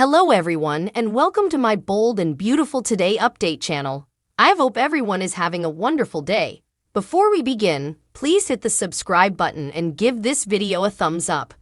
Hello everyone and welcome to my bold and beautiful today update channel. I hope everyone is having a wonderful day. Before we begin, please hit the subscribe button and give this video a thumbs up.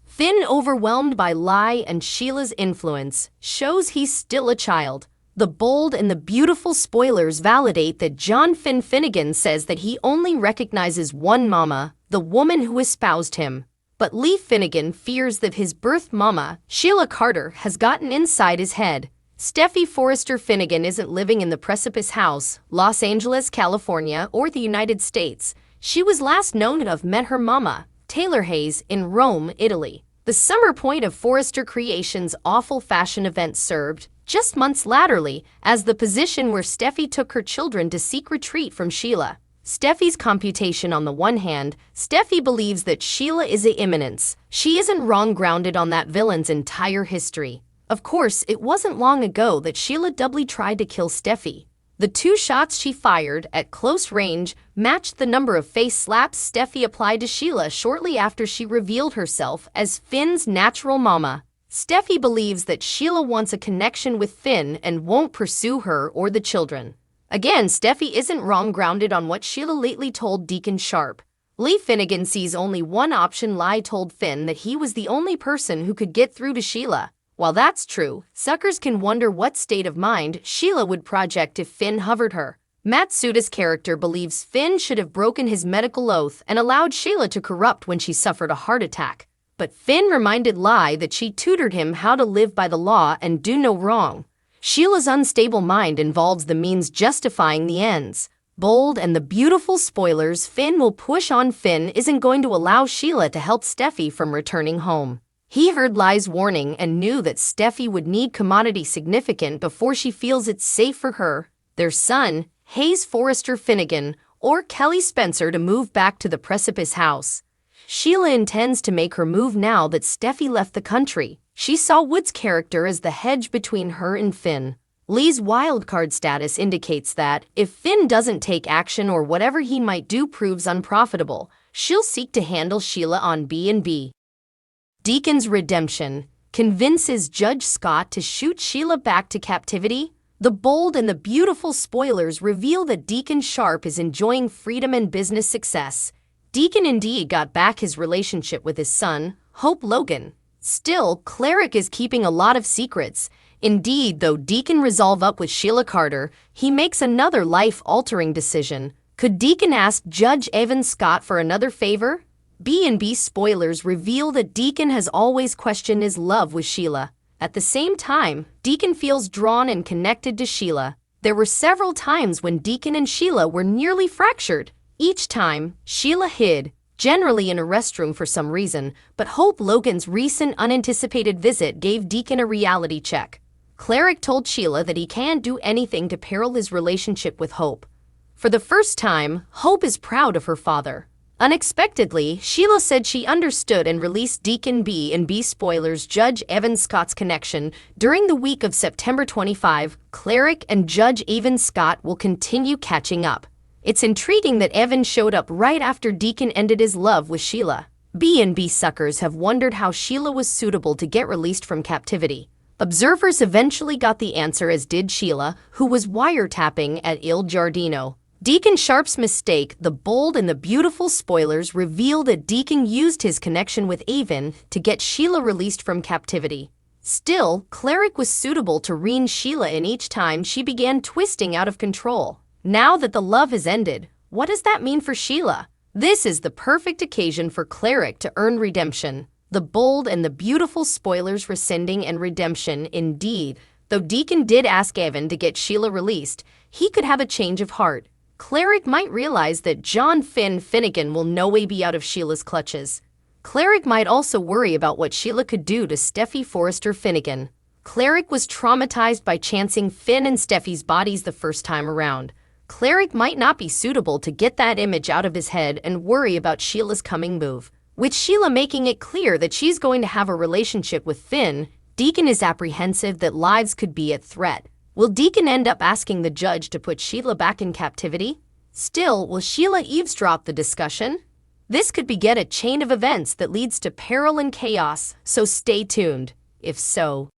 Finn, overwhelmed by Lie and Sheila's influence, shows he's still a child. The bold and the beautiful spoilers validate that John Finnegan says that he only recognizes one mama, the woman who espoused him. But Lee Finnegan fears that his birth mama, Sheila Carter, has gotten inside his head. Steffi Forrester Finnegan isn't living in the Precipice House, Los Angeles, California, or the United States. She was last known to have met her mama, Taylor Hayes, in Rome, Italy. The summer point of Forrester Creations' awful fashion event served, just months laterally, as the position where Steffi took her children to seek retreat from Sheila. Steffi's computation. On the one hand, Steffi believes that Sheila is a imminence. She isn't wrong grounded on that villain's entire history. Of course, it wasn't long ago that Sheila doubly tried to kill Steffi. The 2 shots she fired at close range matched the number of face slaps Steffi applied to Sheila shortly after she revealed herself as Finn's natural mama. Steffi believes that Sheila wants a connection with Finn and won't pursue her or the children. Again, Steffi isn't wrong grounded on what Sheila lately told Deacon Sharp. Lee Finnegan sees only one option. Lie told Finn that he was the only person who could get through to Sheila. While that's true, suckers can wonder what state of mind Sheila would project if Finn hovered her. Matt Suda's character believes Finn should have broken his medical oath and allowed Sheila to corrupt when she suffered a heart attack. But Finn reminded Lie that she tutored him how to live by the law and do no wrong. Sheila's unstable mind involves the means justifying the ends. Bold and the beautiful spoilers. Finn will push on. Finn isn't going to allow Sheila to help Steffi from returning home. He heard Lie's warning and knew that Steffi would need commodity significant before she feels it's safe for her, their son, Hayes Forrester Finnegan, or Kelly Spencer to move back to the Precipice House. Sheila intends to make her move now that Steffi left the country. She saw Wood's character as the hedge between her and Finn. Lee's wildcard status indicates that, if Finn doesn't take action or whatever he might do proves unprofitable, she'll seek to handle Sheila on B&B. Deacon's redemption convinces Judge Scott to shoot Sheila back to captivity. The bold and the beautiful spoilers reveal that Deacon Sharp is enjoying freedom and business success. Deacon indeed got back his relationship with his son, Hope Logan. Still, Cleric is keeping a lot of secrets. Indeed, though Deacon resolve up with Sheila Carter, he makes another life-altering decision. Could Deacon ask Judge Evan Scott for another favor? B&B spoilers reveal that Deacon has always questioned his love with Sheila. At the same time, Deacon feels drawn and connected to Sheila. There were several times when Deacon and Sheila were nearly fractured. Each time, Sheila hid, generally in a restroom for some reason, but Hope Logan's recent unanticipated visit gave Deacon a reality check. Cleric told Sheila that he can't do anything to peril his relationship with Hope. For the first time, Hope is proud of her father. Unexpectedly, Sheila said she understood and released Deacon. B&B spoilers Judge Evan Scott's connection. During the week of September 25, Cleric and Judge Evan Scott will continue catching up. It's intriguing that Evan showed up right after Deacon ended his love with Sheila. B&B suckers have wondered how Sheila was suitable to get released from captivity. Observers eventually got the answer, as did Sheila, who was wiretapping at Il Giardino. Deacon Sharp's mistake. The bold and the beautiful spoilers reveal that Deacon used his connection with Evan to get Sheila released from captivity. Still, Cleric was suitable to rein Sheila in each time she began twisting out of control. Now that the love has ended, what does that mean for Sheila? This is the perfect occasion for Cleric to earn redemption. The bold and the beautiful spoilers rescinding and redemption indeed. Though Deacon did ask Evan to get Sheila released, he could have a change of heart. Cleric might realize that John Finnegan will no way be out of Sheila's clutches. Cleric might also worry about what Sheila could do to Steffi Forrester Finnegan. Cleric was traumatized by chancing Finn and Steffi's bodies the first time around. Cleric might not be suitable to get that image out of his head and worry about Sheila's coming move. With Sheila making it clear that she's going to have a relationship with Finn, Deacon is apprehensive that lives could be at threat. Will Deacon end up asking the judge to put Sheila back in captivity? Still, will Sheila eavesdrop the discussion? This could beget a chain of events that leads to peril and chaos, so stay tuned. If so,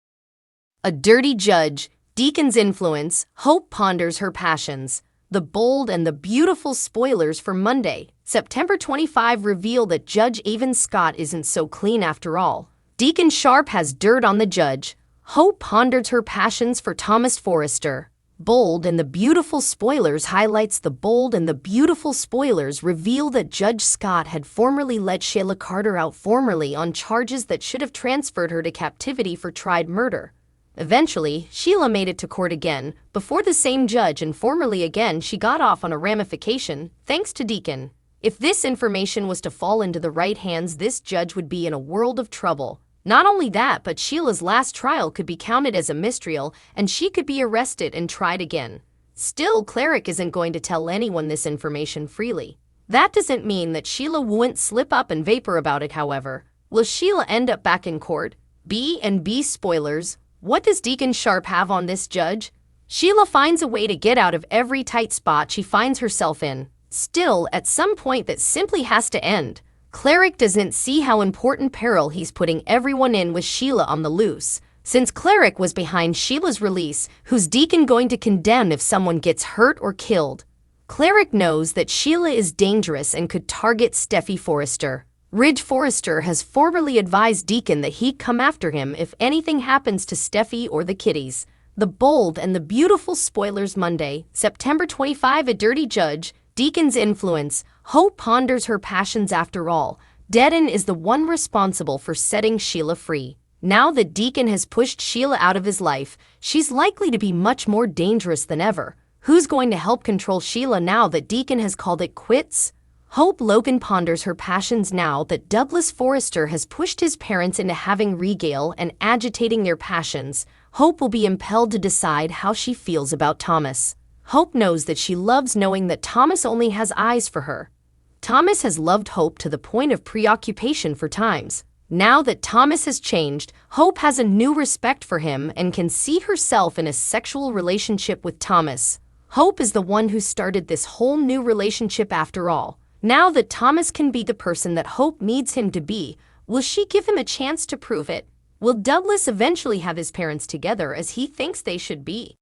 A dirty judge, Deacon's influence, Hope ponders her passions. The bold and the beautiful spoilers for Monday, September 25 reveal that Judge Avon Scott isn't so clean after all. Deacon Sharp has dirt on the judge. Hope ponders her passions for Thomas Forrester. Bold and the beautiful spoilers highlights the bold and the beautiful spoilers reveal that Judge Scott had formerly let Sheila Carter out formerly on charges that should have transferred her to captivity for tried murder. Eventually, Sheila made it to court again, before the same judge, and formerly again she got off on a ramification, thanks to Deacon. If this information was to fall into the right hands, this judge would be in a world of trouble. Not only that, but Sheila's last trial could be counted as a mistrial, and she could be arrested and tried again. Still, Cleric isn't going to tell anyone this information freely. That doesn't mean that Sheila won't slip up and vapor about it, however. Will Sheila end up back in court? B&B spoilers. What does Deacon Sharp have on this judge? Sheila finds a way to get out of every tight spot she finds herself in. Still, at some point that simply has to end. Cleric doesn't see how important peril he's putting everyone in with Sheila on the loose. Since Cleric was behind Sheila's release, who's Deacon going to condemn if someone gets hurt or killed? Cleric knows that Sheila is dangerous and could target Steffi Forrester. Ridge Forrester has formerly advised Deacon that he'd come after him if anything happens to Steffi or the kiddies. The bold and the beautiful spoilers Monday, September 25. A dirty judge, Deacon's influence, Hope ponders her passions after all. Deaden is the one responsible for setting Sheila free. Now that Deacon has pushed Sheila out of his life, she's likely to be much more dangerous than ever. Who's going to help control Sheila now that Deacon has called it quits? Hope Logan ponders her passions now that Douglas Forrester has pushed his parents into having regale and agitating their passions. Hope will be impelled to decide how she feels about Thomas. Hope knows that she loves knowing that Thomas only has eyes for her. Thomas has loved Hope to the point of preoccupation for times. Now that Thomas has changed, Hope has a new respect for him and can see herself in a sexual relationship with Thomas. Hope is the one who started this whole new relationship after all. Now that Thomas can be the person that Hope needs him to be, will she give him a chance to prove it? Will Douglas eventually have his parents together as he thinks they should be?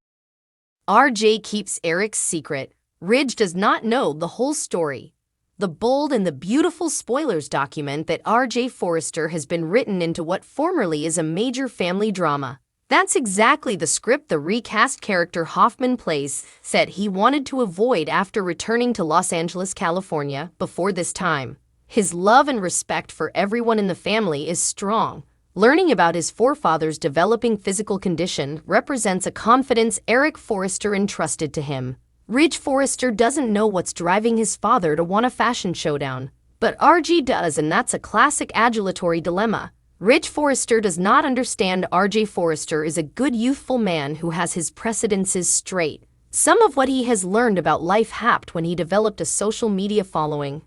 RJ keeps Eric's secret. Ridge does not know the whole story. The bold and the beautiful spoilers document that RJ Forrester has been written into what formerly is a major family drama. That's exactly the script the recast character Hoffman plays said he wanted to avoid after returning to Los Angeles, California, before this time. His love and respect for everyone in the family is strong. Learning about his forefathers' developing physical condition represents a confidence Eric Forrester entrusted to him. Ridge Forrester doesn't know what's driving his father to want a fashion showdown. But RG does, and that's a classic adulatory dilemma. Ridge Forrester does not understand RJ Forrester is a good youthful man who has his precedences straight. Some of what he has learned about life happened when he developed a social media following.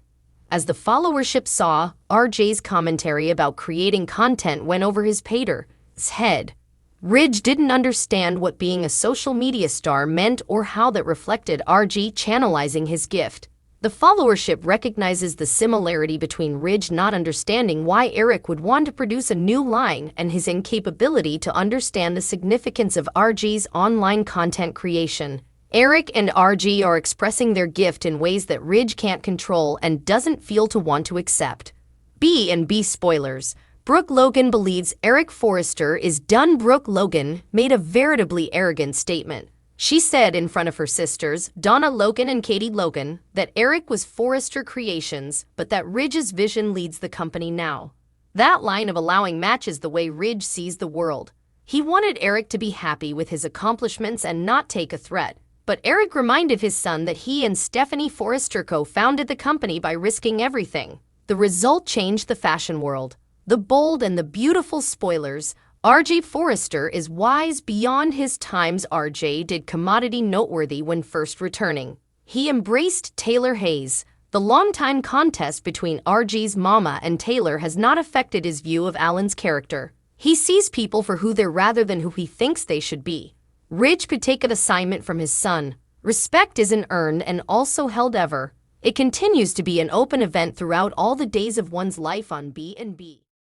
As the followership saw, RJ's commentary about creating content went over his pater's head. Ridge didn't understand what being a social media star meant or how that reflected RG channelizing his gift. The followership recognizes the similarity between Ridge not understanding why Eric would want to produce a new line and his incapability to understand the significance of RG's online content creation. Eric and RG are expressing their gift in ways that Ridge can't control and doesn't feel to want to accept. B&B spoilers. Brooke Logan believes Eric Forrester is done. Brooke Logan made a veritably arrogant statement. She said in front of her sisters, Donna Logan and Katie Logan, that Eric was Forrester Creations, but that Ridge's vision leads the company now. That line of allowing matches the way Ridge sees the world. He wanted Eric to be happy with his accomplishments and not take a threat. But Eric reminded his son that he and Stephanie Forrester co-founded the company by risking everything. The result changed the fashion world. The bold and the beautiful spoilers. RJ Forrester is wise beyond his times. RJ did commodity noteworthy when first returning. He embraced Taylor Hayes. The longtime contest between RJ's mama and Taylor has not affected his view of Alan's character. He sees people for who they're rather than who he thinks they should be. Ridge could take an assignment from his son. Respect isn't earned and also held ever. It continues to be an open event throughout all the days of one's life on B&B.